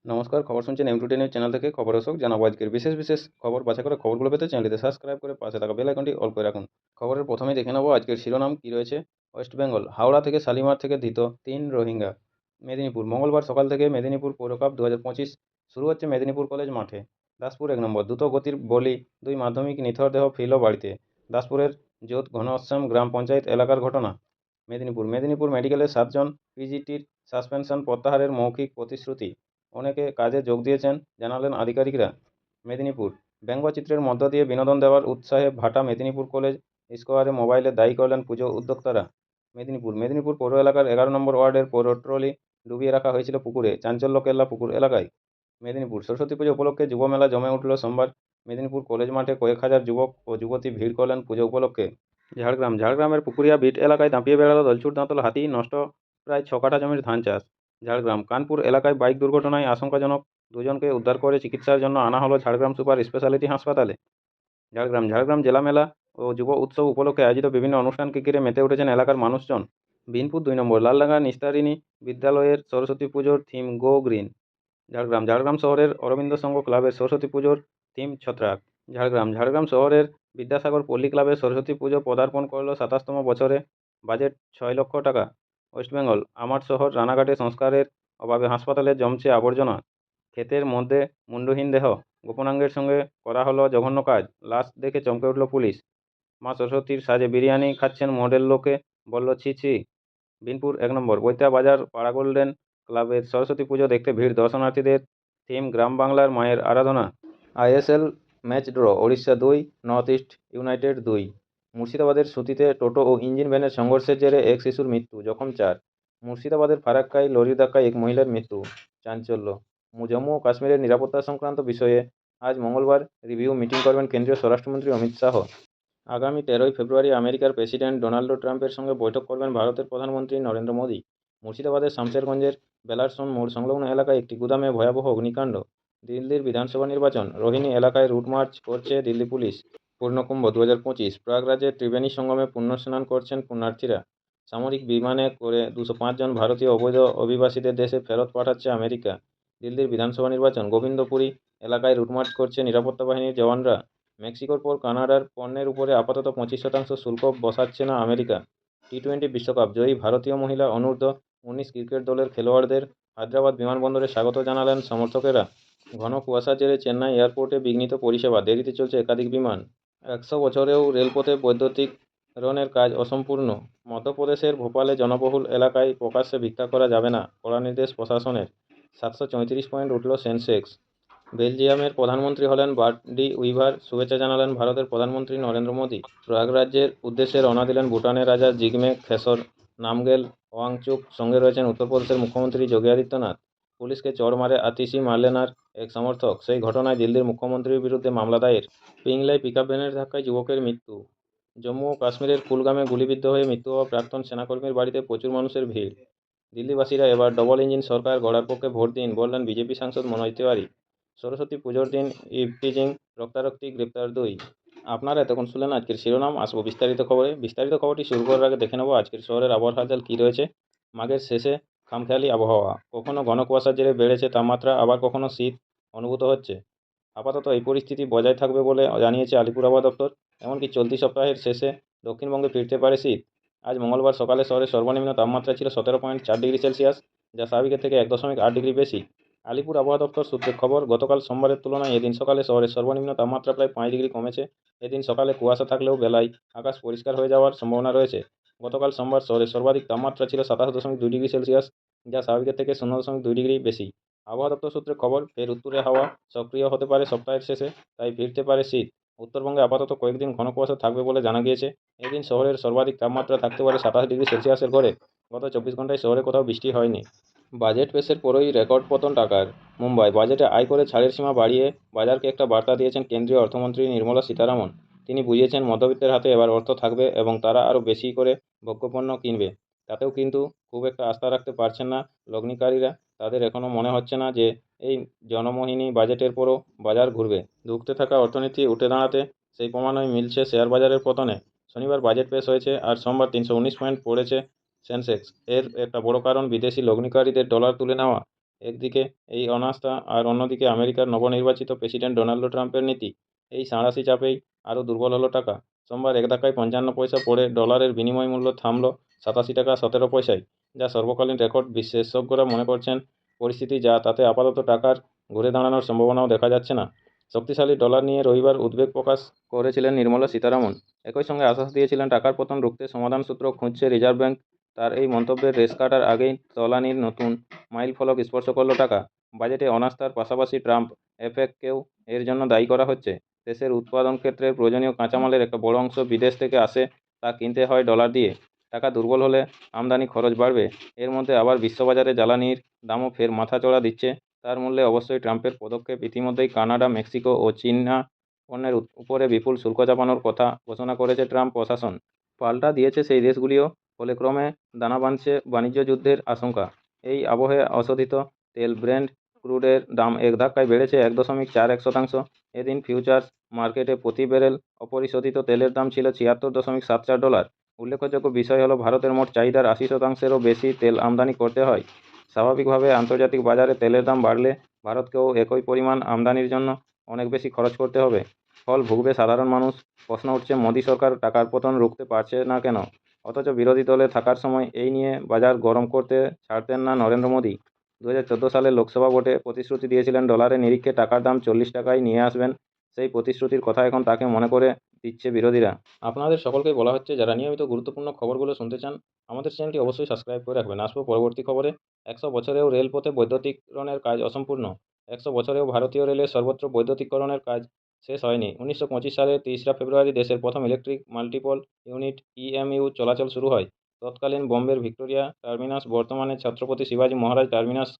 নমস্কার, খবর শুনছেন M2 নিউজ চ্যানেল থেকে। খবর দর্শক জানাবো আজকের বিশেষ খবর। বাছাই করা খবরগুলো পেতে চ্যানেলটিতে সাবস্ক্রাইব করে পাশে থাকা বেল আইকনটি অল করে রাখুন। খবরের প্রথমেই দেখে নেব আজকের শিরোনাম কী রয়েছে। ওয়েস্ট বেঙ্গল, হাওড়া থেকে শালিমার থেকে ধৃত 3 রোহিঙ্গা। মেদিনীপুর, মঙ্গলবার সকাল থেকে মেদিনীপুর পৌরকাপ 2025 শুরু হচ্ছে মেদিনীপুর কলেজ মাঠে। দাসপুর 1 নম্বর, দ্রুত গতির বলি 2 মাধ্যমিক নিথর দেহ ফিরল বাড়িতে। দাসপুরের জোত ঘনশ্যাম গ্রাম পঞ্চায়েত এলাকার ঘটনা। মেদিনীপুর মেডিকেলের 7 জন পিজিটির সাসপেনশন প্রত্যাহারের মৌখিক প্রতিশ্রুতি। অনেকে কাজে যোগ দিয়েছেন, জানালেন আধিকারিকরা। মেদিনীপুর, ব্যঙ্গচিত্রের মধ্য দিয়ে বিনোদন দেওয়ার উৎসাহে ভাটা মেদিনীপুর কলেজ স্কোয়ারে মোবাইলে দায়ী করলেন পুজো উদ্যোক্তারা। মেদিনীপুর পৌর এলাকার 11 নম্বর ওয়ার্ডের পৌর ট্রলি ডুবিয়ে রাখা হয়েছিল পুকুরে। চাঞ্চল্য কেল্লা পুকুর এলাকায়। মেদিনীপুর, সরস্বতী পুজো উপলক্ষে যুবমেলা জমে উঠল সোমবার মেদিনীপুর কলেজ মাঠে। কয়েক হাজার যুবক ও যুবতী ভিড় করলেন পুজো উপলক্ষে। ঝাড়গ্রামের পুকুরিয়া বিট এলাকায় দাপিয়ে বেড়ালো দলছুট দাঁতল হাতি, নষ্ট প্রায় 6 কাঠা জমির ধান চাষ। কানপুর এলাকায় বাইক দুর্ঘটনায় আশঙ্কাজনক 2 জনকে উদ্ধার করে চিকিৎসার জন্য আনা হলো ঝাড়গ্রাম সুপার স্পেশালিটি হাসপাতালে। ঝাড়গ্রাম জেলা মেলা ও যুব উৎসব উপলক্ষে আয়োজিত বিভিন্ন অনুষ্ঠানকে ঘিরে মেতে উঠেছেন এলাকার মানুষজন। বিনপুর 2 নম্বর, লালডাঙ্গা নিস্তারিণী বিদ্যালয়ের সরস্বতী পুজোর থিম গো গ্রিন। ঝাড়গ্রাম শহরের অরবিন্দ সংঘ ক্লাবের সরস্বতী পুজোর থিম ছত্রাক। ঝাড়গ্রাম শহরের বিদ্যাসাগর পল্লী ক্লাবের সরস্বতী পুজো পদার্পণ করল 27তম বছরে। বাজেট 6 লক্ষ টাকা। ওয়েস্ট বেঙ্গল, আমার শহর রানাঘাটে সংস্কারের অভাবে হাসপাতালে জমছে আবর্জনা। ক্ষেতের মধ্যে মুন্ডহীন দেহ, গোপনাঙ্গের সঙ্গে করা হলো জঘন্য কাজ। লাশ দেখে চমকে উঠল পুলিশ। মা সরস্বতীর সাজে বিরিয়ানি খাচ্ছেন মডেল, লোকে বলল ছি ছি। বিনপুর 1 নম্বর, বৈতা বাজার পাড়া গোল্ডেন ক্লাবের সরস্বতী পুজো দেখতে ভিড় দর্শনার্থীদের। থিম গ্রাম বাংলার মায়ের আরাধনা। ISL match draw, Odisha 2, north east United 2। মুর্শিদাবাদের সুতিতে টোটো ও ইঞ্জিন ভ্যানের সংঘর্ষের জেরে এক শিশুর মৃত্যু, জখম 4। মুর্শিদাবাদের ফারাক্কায় লরির ধাক্কায় এক মহিলার মৃত্যু, চাঞ্চল্য। জম্মু ও কাশ্মীরের নিরাপত্তা সংক্রান্ত বিষয়ে আজ মঙ্গলবার রিভিউ মিটিং করবেন কেন্দ্রীয় স্বরাষ্ট্রমন্ত্রী অমিত শাহ। আগামী 13ই ফেব্রুয়ারি আমেরিকার প্রেসিডেন্ট ডোনাল্ড ট্রাম্পের সঙ্গে বৈঠক করবেন ভারতের প্রধানমন্ত্রী নরেন্দ্র মোদী। মুর্শিদাবাদের শামশেরগঞ্জের বেলারসন মোড় সংলগ্ন এলাকায় একটি গুদামে ভয়াবহ অগ্নিকাণ্ড। দিল্লির বিধানসভা নির্বাচন, রোহিণী এলাকায় রুট মার্চ করছে দিল্লি পুলিশ। পূর্ণকুম্ভ 2025, প্রয়াগরাজের ত্রিবেণী সঙ্গমে পুণ্যস্নান করছেন পুণ্যার্থীরা। সামরিক বিমানে করে 205 জন ভারতীয় অবৈধ অভিবাসীদের দেশে ফেরত পাঠাচ্ছে আমেরিকা। দিল্লির বিধানসভা নির্বাচন, গোবিন্দপুরী এলাকায় রুটমার্চ করছে নিরাপত্তা বাহিনীর জওয়ানরা। মেক্সিকোর পর কানাডার পণ্যের উপরে আপাতত 25% শুল্ক বসাচ্ছে না আমেরিকা। টি-20 বিশ্বকাপ জয়ী ভারতীয় মহিলা অনূর্ধ্ব-19 ক্রিকেট দলের খেলোয়াড়দের হায়দ্রাবাদ বিমানবন্দরে স্বাগত জানালেন সমর্থকেরা। ঘন কুয়াশার জেরে চেন্নাই এয়ারপোর্টে বিঘ্নিত পরিষেবা, দেরিতে চলছে একাধিক বিমান। 100 বছরেও রেলপথে বৈদ্যুতিকরণের কাজ অসম্পূর্ণ। মধ্যপ্রদেশের ভোপালে জনবহুল এলাকায় প্রকাশ্যে ভিক্ষা করা যাবে না, কড়া নির্দেশ প্রশাসনের। 734 পয়েন্ট উঠল সেনসেক্স। বেলজিয়ামের প্রধানমন্ত্রী হলেন বার্ট ডি উইভার, শুভেচ্ছা জানালেন ভারতের প্রধানমন্ত্রী নরেন্দ্র মোদী। প্রয়াগরাজ্যের উদ্দেশ্যে রওনা দিলেন ভুটানের রাজা জিগমে খেসর নামগেল ওয়াংচুক। সঙ্গে রয়েছেন উত্তরপ্রদেশের মুখ্যমন্ত্রী যোগী আদিত্যনাথ। পুলিশকে চড় মারে আতিশি মার্লেনার এক সমর্থক, সেই ঘটনায় দিল্লির মুখ্যমন্ত্রীর বিরুদ্ধে মামলা দায়ের। পিংলায় পিকআপ ভ্যানের ধাক্কায় যুবকের মৃত্যু। জম্মু ও কাশ্মীরের কুলগামে গুলিবিদ্ধ হয়ে মৃত্যু হওয়া প্রাক্তন সেনাকর্মীর বাড়িতে প্রচুর মানুষের ভিড়। দিল্লিবাসীরা এবার ডবল ইঞ্জিন সরকার গড়ার পক্ষে ভোট দিন, বললেন বিজেপি সাংসদ মনোজ তিওয়ারি। সরস্বতী পুজোর দিন ইভটিজিং, রক্তারক্তি, গ্রেপ্তার 2। আপনারা এতক্ষণ শুনলেন আজকের শিরোনাম। আসবো বিস্তারিত খবরে। বিস্তারিত খবরটি শুরু করার আগে দেখে নেব আজকের শহরের আবহাওয়ার হালচাল কী রয়েছে। মাঘের শেষে খামখেয়ালি আবহাওয়া, কখনো ঘন কুয়াশার জেরে বেড়েছে তাপমাত্রা, আবার কখনো শীত অনুভূত হচ্ছে। আপাতত এই পরিস্থিতি বজায় থাকবে বলে জানিয়েছে আলিপুর আবহাওয়া দপ্তর। এমনকি চলতি সপ্তাহের শেষে দক্ষিণবঙ্গে ফিরতে পারে শীত। আজ মঙ্গলবার সকালে শহরের সর্বনিম্ন তাপমাত্রা ছিল 17.4 ডিগ্রি সেলসিয়াস, যা স্বাভাবিকের থেকে 1.8 ডিগ্রি বেশি। আলিপুর আবহাওয়া দপ্তর সূত্রে খবর, গতকাল সোমবারের তুলনায় এদিন সকালে শহরের সর্বনিম্ন তাপমাত্রা প্রায় 5 ডিগ্রি কমেছে। এদিন সকালে কুয়াশা থাকলেও বেলায় আকাশ পরিষ্কার হয়ে যাওয়ার সম্ভাবনা রয়েছে। গতকাল সোমবার শহরের সর্বাধিক তাপমাত্রা ছিল 27.2 ডিগ্রি সেলসিয়াস, যা স্বাভাবিকের থেকে 0.2 ডিগ্রি বেশি। আবহাওয়া দপ্তর সূত্রে খবর, ফের উত্তরে হাওয়া সক্রিয় হতে পারে সপ্তাহের শেষে, তাই ফিরতে পারে শীত। উত্তরবঙ্গে আপাতত কয়েকদিন ঘন কুয়াশা থাকবে বলে জানা গিয়েছে। এদিন শহরের সর্বাধিক তাপমাত্রা থাকতে পারে 27 ডিগ্রি সেলসিয়াসের ঘরে। গত 24 ঘন্টায় শহরে কোথাও বৃষ্টি হয়নি। বাজেট পেশের পরই রেকর্ড পতন টাকার। মুম্বাই, বাজেটে আয়করের ছাড়ের সীমা বাড়িয়ে বাজারকে একটা বার্তা দিয়েছেন কেন্দ্রীয় অর্থমন্ত্রী নির্মলা সীতারামন। তিনি বুঝিয়েছেন মধ্যবিত্তের হাতে এবার অর্থ থাকবে এবং তারা আরও বেশি করে ভোগ্যপণ্য কিনবে। তাতেও কিন্তু খুব একটা আস্থা রাখতে পারছেন না লগ্নিকারীরা। তাদের এখনও মনে হচ্ছে না যে এই জনমোহিনী বাজেটের পরও বাজার ঘুরবে। ধুঁকতে থাকা অর্থনীতি উঠে দাঁড়াতে সেই প্রমাণই মিলছে শেয়ার বাজারের পতনে। শনিবার বাজেট পেশ হয়েছে আর সোমবার 319 পয়েন্ট পড়েছে সেনসেক্স। এর একটা বড় কারণ বিদেশি লগ্নিকারীদের ডলার তুলে নেওয়া। একদিকে এই অনাস্থা আর অন্যদিকে আমেরিকার নবনির্বাচিত প্রেসিডেন্ট ডোনাল্ড ট্রাম্পের নীতি। এই সাঁড়াশি চাপেই আরও দুর্বল হলো টাকা। সোমবার এক ধাক্কায় 55 পয়সা পড়ে ডলারের বিনিময় মূল্য থামল 87 টাকা 17 পয়সায়, যা সর্বকালীন রেকর্ড। বিশেষজ্ঞরা মনে করছেন পরিস্থিতি যা তাতে আপাতত টাকার ঘুরে দাঁড়ানোর সম্ভাবনাও দেখা যাচ্ছে না। শক্তিশালী ডলার নিয়ে রবিবার উদ্বেগ প্রকাশ করেছিলেন নির্মলা সীতারামন। একই সঙ্গে আশ্বাস দিয়েছিলেন টাকার পতন রুখতে সমাধান সূত্র খুঁজছে রিজার্ভ ব্যাংক। তার এই মন্তব্যের রেশ কাটার আগেই তলানির নতুন মাইল ফলক স্পর্শ করল টাকা। বাজেটে অনাস্থার পাশাপাশি ট্রাম্প এফেক্টকেও এর জন্য দায়ী করা হচ্ছে। দেশের উৎপাদন ক্ষেত্রের প্রয়োজনীয় কাঁচামালের একটা বড় অংশ বিদেশ থেকে আসে, তা কিনতে হয় ডলার দিয়ে। টাকা দুর্বল হলে আমদানি খরচ বাড়বে। এর মধ্যে আবার বিশ্ববাজারে জ্বালানির দামও ফের মাথাচড়া দিচ্ছে। তার মূল্যে অবশ্যই ট্রাম্পের পদক্ষেপ। ইতিমধ্যেই কানাডা, মেক্সিকো ও চীনা পণ্যের উপরে বিপুল শুল্ক চাপানোর কথা ঘোষণা করেছে ট্রাম্প প্রশাসন। পাল্টা দিয়েছে সেই দেশগুলিও। ফলে ক্রমে দানা বাঁধছে বাণিজ্য যুদ্ধের আশঙ্কা। এই আবহে অশোধিত তেল ব্রেন্ট ক্রুডের দাম এক ধাক্কায় বেড়েছে 1.41%। এদিন ফিউচার্স মার্কেটে প্রতি ব্যারেল অপরিশোধিত তেলের দাম ছিল $76.74। উল্লেখযোগ্য বিষয় হলো ভারতের মোট চাহিদার 80%-এরও বেশি তেল আমদানি করতে হয়। স্বাভাবিকভাবে আন্তর্জাতিক বাজারে তেলের দাম বাড়লে ভারতকেও একই পরিমাণ আমদানির জন্য অনেক বেশি খরচ করতে হবে। ফল ভুগবে সাধারণ মানুষ। প্রশ্ন উঠছে, মোদী সরকার টাকার পতন রুখতে পারছে না কেন? অথচ বিরোধী দলে থাকার সময় এই নিয়ে বাজার গরম করতে ছাড়তেন না নরেন্দ্র মোদী। 2014 সালের লোকসভা ভোটে প্রতিশ্রুতি দিয়েছিলেন ডলারের নিরিখে টাকার দাম 40 টাকায় নিয়ে আসবেন। সেই প্রতিশ্রুতির কথা এখন তাকে মনে করে দিচ্ছে বিরোধীরা। আপনাদের সকলকেই বলা হচ্ছে, যারা নিয়মিত গুরুত্বপূর্ণ খবরগুলো শুনতে চান আমাদের চ্যানেলটি অবশ্যই সাবস্ক্রাইব করে রাখবেন। আসবো পরবর্তী খবরে। 100 বছরেও রেলপথে বৈদ্যুতিকরণের কাজ অসম্পূর্ণ। 100 বছরেও ভারতীয় রেলের সর্বত্র বৈদ্যুতিকরণের কাজ শেষ হয়নি। 1925 সালের 3 ফেব্রুয়ারি দেশের প্রথম ইলেকট্রিক মাল্টিপল ইউনিট ইএমইউ চলাচল শুরু হয়। তৎকালীন বোম্বের ভিক্টোরিয়া টার্মিনাস, বর্তমানে ছত্রপতি শিবাজী মহারাজ টার্মিনাস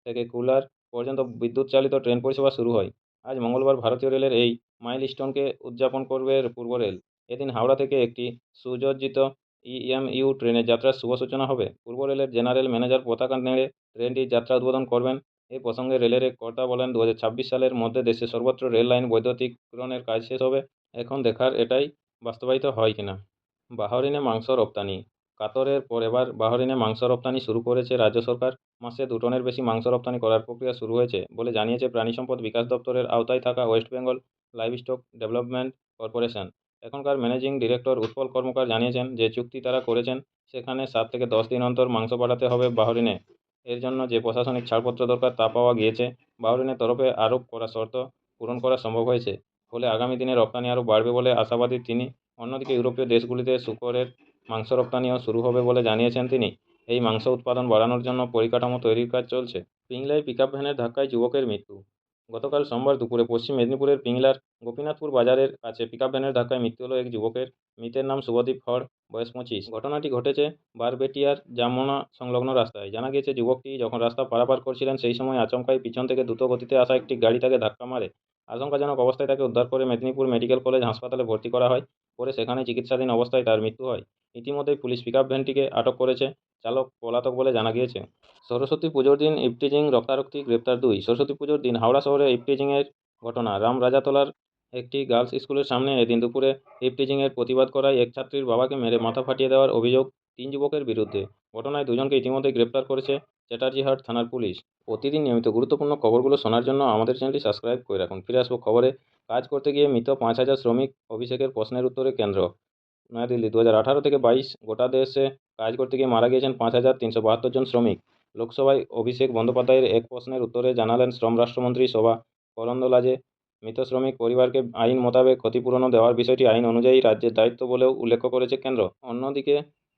থেকে কুলার পর্যন্ত বিদ্যুৎ চালিত ট্রেন পরিষেবা শুরু হয়। আজ মঙ্গলবার ভারতীয় রেলের এই মাইলস্টোনকে উদযাপন করবে পূর্ব রেল। এদিন হাওড়া থেকে একটি সুসজ্জিত ইএমইউ ট্রেনের যাত্রার শুভ সূচনা হবে। পূর্ব রেলের জেনারেল ম্যানেজার পতাকা নেড়ে ট্রেনটির যাত্রা উদ্বোধন করবেন। এই প্রসঙ্গে রেলের এক কর্তা বলেন, 2026 সালের মধ্যে দেশের সর্বত্র রেল লাইন বৈদ্যুতিকরণের কাজ শেষ হবে। এখন দেখার এটাই বাস্তবায়িত হয় কিনা। বাহরিনে মাংস রপ্তানি। কাতারের পর এবার বাহরিনে মাংস রপ্তানি শুরু করেছে রাজ্য সরকার। মাসে 2 টনের বেশি মাংস রপ্তানি করার প্রক্রিয়া শুরু হয়েছে বলে জানিয়েছে প্রাণিসম্পদ বিকাশ দপ্তরের আওতায় থাকা West Bengal livestock development corporation. এখনকার ম্যানেজিং ডিরেক্টর উৎপল কর্মকার জানিয়েছেন, যে চুক্তি তারা করেছেন সেখানে 7 থেকে 10 দিন অন্তর মাংস পাঠাতে হবে বাহরিনে। এর জন্য যে প্রশাসনিক ছাড়পত্র দরকার তা পাওয়া গিয়েছে। বাহরিনের তরফে আরোপ করা শর্ত পূরণ করা সম্ভব হয়েছে। ফলে আগামী দিনে রপ্তানি আরও বাড়বে বলে আশাবাদী তিনি। অন্যদিকে ইউরোপীয় দেশগুলিতে শূকরের মাংস রপ্তানিও শুরু হবে বলে জানিয়েছেন তিনি। এই মাংস উৎপাদন বাড়ানোর জন্য পরিকাঠামো তৈরির কাজ চলছে। পিংলায় পিকআপ ভ্যানের ধাক্কায় যুবকের মৃত্যু। গতকাল সোমবার দুপুরে পশ্চিম মেদিনীপুরের পিংলার গোপীনাথপুর বাজারের কাছে পিকআপ ভ্যানের ধাক্কায় মৃত্যু হলো এক যুবকের। মৃতের নাম শুভদীপ হর, বয়স 25। ঘটনাটি ঘটেছে বারবেটিয়ার জামনা সংলগ্ন রাস্তায়। জানা গিয়েছে, যুবকটি যখন রাস্তা পারাপার করছিলেন সেই সময় আচমকাই পিছন থেকে দ্রুত গতিতে আসা একটি গাড়ি তাকে ধাক্কা মারে। আশঙ্কাজনক অবস্থায় তাকে উদ্ধার করে মেদিনীপুর মেডিকেল কলেজ হাসপাতালে ভর্তি করা হয়। পরে সেখানে চিকিৎসাধীন অবস্থায় তার মৃত্যু হয়। ইতিমধ্যেই পুলিশ পিকআপ ভ্যানটিকে আটক করেছে। চালক পলাতক বলে জানা গিয়েছে। সরস্বতী পুজোর দিন ইভটিজিং রক্তারক্তি, গ্রেপ্তার 2। সরস্বতী পুজোর দিন হাওড়া শহরে ইভটিজিংয়ের ঘটনা। রামরাজাতলার একটি গার্লস স্কুলের সামনে এদিন দুপুরে ইভটিজিংয়ের প্রতিবাদ করায় এক ছাত্রীর বাবাকে মেরে মাথা ফাটিয়ে দেওয়ার অভিযোগ 3 যুবকের বিরুদ্ধে। ঘটনায় 2 জনকে ইতিমধ্যেই গ্রেপ্তার করেছে চ্যাটার্জিহাট থানার পুলিশ। প্রতিদিন নিয়মিত গুরুত্বপূর্ণ খবরগুলো শোনার জন্য আমাদের চ্যানেলটি সাবস্ক্রাইব করে রাখুন। ফিরে আসবো খবরে। কাজ করতে গিয়ে মৃত 5,000 শ্রমিক, অভিষেকের প্রশ্নের উত্তরে কেন্দ্র। নয়াদিল্লি, 2018 থেকে 22 গোটা দেশে কাজ করতে গিয়ে মারা গিয়েছেন 5,372 জন শ্রমিক। লোকসভায় অভিষেক বন্দ্যোপাধ্যায়ের এক প্রশ্নের উত্তরে জানালেন শ্রম রাষ্ট্রমন্ত্রী শোভা করন্দলাজে, মৃত শ্রমিক পরিবারকে আইন মোতাবেক ক্ষতিপূরণও দেওয়ার বিষয়টি আইন অনুযায়ী রাজ্যের দায়িত্ব বলেও উল্লেখ করেছে কেন্দ্র। অন্যদিকে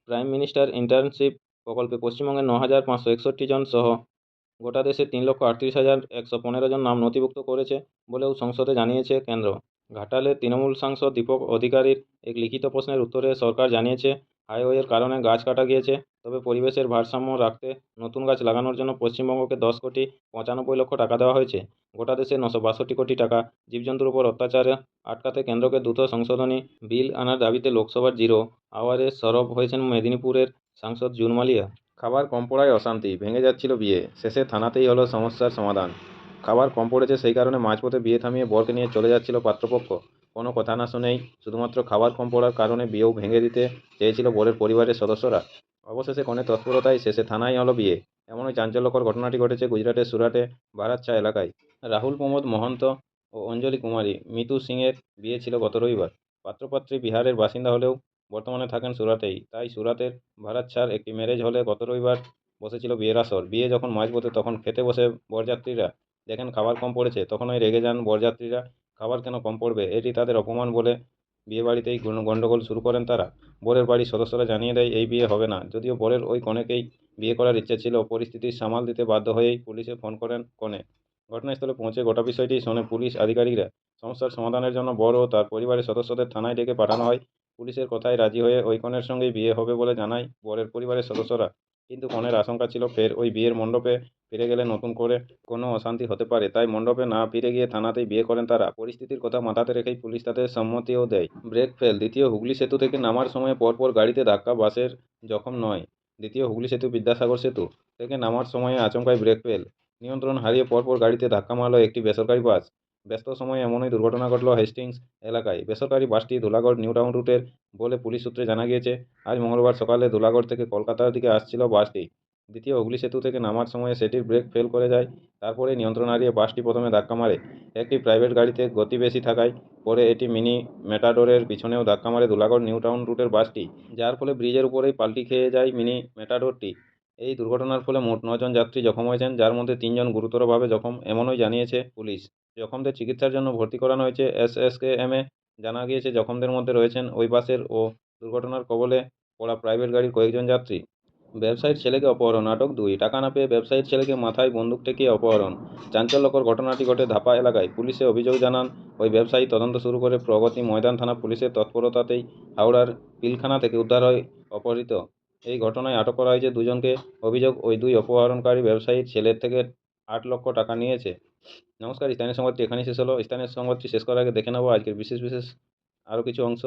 প্রাইম মিনিস্টার ইন্টার্নশিপ প্রকল্পে পশ্চিমবঙ্গের 9,561 জন সহ গোটা দেশে 3,38,115 জন নাম নথিভুক্ত করেছে বলেও সংসদে জানিয়েছে কেন্দ্র। ঘাটালে তৃণমূল সাংসদ দীপক অধিকারীর এক লিখিত প্রশ্নের উত্তরে সরকার জানিয়েছে, হাইওয়ের কারণে গাছ কাটা গিয়েছে, তবে পরিবেশের ভারসাম্য রাখতে নতুন গাছ লাগানোর জন্য পশ্চিমবঙ্গকে 10,95,00,000 টাকা দেওয়া হয়েছে। গোটা দেশে 962 কোটি টাকা। জীবজন্তুর উপর অত্যাচার আটকাতে কেন্দ্রকে দ্রুত সংশোধনী বিল আনার দাবিতে লোকসভার জিরো আওয়ারে সরব হয়েছেন মেদিনীপুরের সাংসদ জুন মালিয়া। খাবার কম পড়ায় অশান্তি, ভেঙে যাচ্ছিল বিয়ে, শেষে থানাতেই হলো সমস্যার সমাধান। খাবার কম পড়েছে সেই কারণে মাঝপথে বিয়ে থামিয়ে বরকে নিয়ে চলে যাচ্ছিল পাত্রপক্ষ। কোনো কথা না শুনেই শুধুমাত্র খাবার কম পড়ার কারণে বিয়েও ভেঙে দিতে চেয়েছিল বরের পরিবারের সদস্যরা। অবশেষে কনের তৎপরতায় শেষে থানায় হলো বিয়ে। এমনই চাঞ্চল্যকর ঘটনাটি ঘটেছে গুজরাটের সুরাটে বারাচ্চা এলাকায়। রাহুল প্রমোদ মহন্ত ও অঞ্জলি কুমারী মিতু সিংয়ের বিয়ে ছিল গত রবিবার। পাত্রপাত্রী বিহারের বাসিন্দা হলেও বর্তমানে থাকেন সুরাতেই। তাই সুরাতের বারাচ্চার একটি ম্যারেজ হলে গত রবিবার বসেছিল বিয়ের আসর। বিয়ে যখন মাঝপথে তখন খেতে বসে বরযাত্রীরা দেখেন খাবার কম পড়েছে। তখনই রেগে যান বরযাত্রীরা। খাবার কেন কম পড়বে, এটি তাদের অপমান বলে বিয়েবাড়িতেই গণ্ডগোল শুরু করেন তারা। বরের বাড়ির সদস্যরা জানিয়ে দেয় এই বিয়ে হবে না। যদিও বরের ওই কনেকেই বিয়ে করার ইচ্ছে ছিল, পরিস্থিতি সামাল দিতে বাধ্য হয়েই পুলিশে ফোন করেন কনে। ঘটনাস্থলে পৌঁছে গোটা বিষয়টি শোনে পুলিশ আধিকারিকরা। সমস্যার সমাধানের জন্য বর ও তার পরিবারের সদস্যদের থানায় ডেকে পাঠানো হয়। পুলিশের কথায় রাজি হয়ে ওই কনের সঙ্গেই বিয়ে হবে বলে জানায় বরের পরিবারের সদস্যরা। কিন্তু কনের আশঙ্কা ছিল ফের ওই বিয়ের মণ্ডপে ফিরে গেলে নতুন করে কোনো অশান্তি হতে পারে। তাই মণ্ডপে না ফিরে গিয়ে থানাতেই বিয়ে করেন তারা। পরিস্থিতির কথা মাথাতে রেখেই পুলিশ তাদের সম্মতিও দেয়। ব্রেক ফেল, দ্বিতীয় হুগলি সেতু থেকে নামার সময় পরপর গাড়িতে ধাক্কা, বাসের জখম নয়। দ্বিতীয় হুগলি সেতু বিদ্যাসাগর সেতু থেকে নামার সময়ে আচমকাই ব্রেক ফেল। নিয়ন্ত্রণ হারিয়ে পরপর গাড়িতে ধাক্কা মারল একটি বেসরকারি বাস। ব্যস্ত সময়ে এমনই দুর্ঘটনা ঘটল হেস্টিংস এলাকায়। বেসরকারি বাসটি ধুলাগড় নিউ টাউন রুটের বলে পুলিশ সূত্রে জানা গিয়েছে। আজ মঙ্গলবার সকালে ধুলাগড় থেকে কলকাতার দিকে আসছিল বাসটি। দ্বিতীয় হুগলি সেতু থেকে নামার সময় সেটির ব্রেক ফেল করে যায়। তারপরে নিয়ন্ত্রণ হারিয়ে বাসটি প্রথমে ধাক্কা মারে একটি প্রাইভেট গাড়িতে। গতি বেশি থাকায় পরে এটি মিনি মেটাডোরের পিছনেও ধাক্কা মারে ধুলাগড় নিউ টাউন রুটের বাসটি, যার ফলে ব্রিজের উপরেই পাল্টি খেয়ে যায় মিনি মেটাডোরটি। এই দুর্ঘটনার ফলে মোট 9 জন যাত্রী জখম হয়েছেন, যার মধ্যে 3 জন গুরুতরভাবে জখম, এমনই জানিয়েছে পুলিশ। জখমদের চিকিৎসার জন্য ভর্তি করানো হয়েছে এসএসকেএমে। জানা গিয়েছে জখমদের মধ্যে রয়েছেন ওই বাসের ও দুর্ঘটনার কবলে পড়া প্রাইভেট গাড়ির কয়েকজন যাত্রী। ব্যবসায়ীর ছেলেকে অপহরণ, আটক 2। টাকা না পেয়ে ব্যবসায়ীর ছেলেকে মাথায় বন্দুক ঠেকিয়ে অপহরণ। চাঞ্চল্যকর ঘটনাটি ঘটে ধাপা এলাকায়। পুলিশে অভিযোগ জানান ওই ব্যবসায়ী। তদন্ত শুরু করে প্রগতি ময়দান থানা পুলিশের তৎপরতাতেই হাওড়ার পিলখানা থেকে উদ্ধার হয় অপহৃত। এই ঘটনায় আটক করা হয়েছে 2 জনকে। অভিযোগ, ওই 2 অপহরণকারী ব্যবসায়ীর ছেলের থেকে 8 লক্ষ টাকা নিয়েছে। নমস্কার, স্থানীয় সংবাদটি এখানেই শেষ হলো। স্থানীয় সংবাদটি শেষ করার আগে দেখে নেব আজকের বিশেষ বিশেষ আরও কিছু অংশ।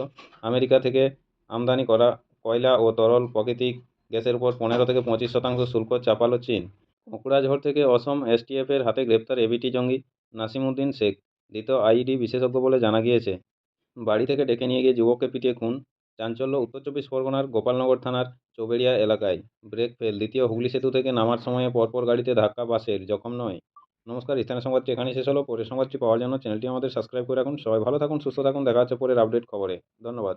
আমেরিকা থেকে আমদানি করা কয়লা ও তরল প্রাকৃতিক গ্যাসের উপর 15 থেকে 25% শুল্ক চাপাল চীন। কোকড়াঝড় থেকে অসম এসটিএফের হাতে গ্রেপ্তার এবিটি জঙ্গি নাসিমউদ্দিন শেখ, ধৃত আইডি বিশেষজ্ঞ বলে জানা গিয়েছে। বাড়ি থেকে ডেকে নিয়ে গিয়ে যুবককে পিটিয়ে খুন। চাঞ্চল্য উত্তর 24 পরগনার গোপালনগর থানার চৌবেড়িয়া এলাকায়। ব্রেক ফেল, দ্বিতীয় হুগলি সেতু থেকে নামার সময়ে পরপর গাড়িতে ধাক্কা, বাসের জখম নয়। নমস্কার, স্থানীয় সংবাদটি এখানেই শেষ হলো। পরের সংবাদটি পাওয়ার জন্য চ্যানেলটি আমাদের সাবস্ক্রাইব করে রাখুন। সবাই ভালো থাকুন, সুস্থ থাকুন। দেখা হচ্ছে পরের আপডেট খবরে। ধন্যবাদ।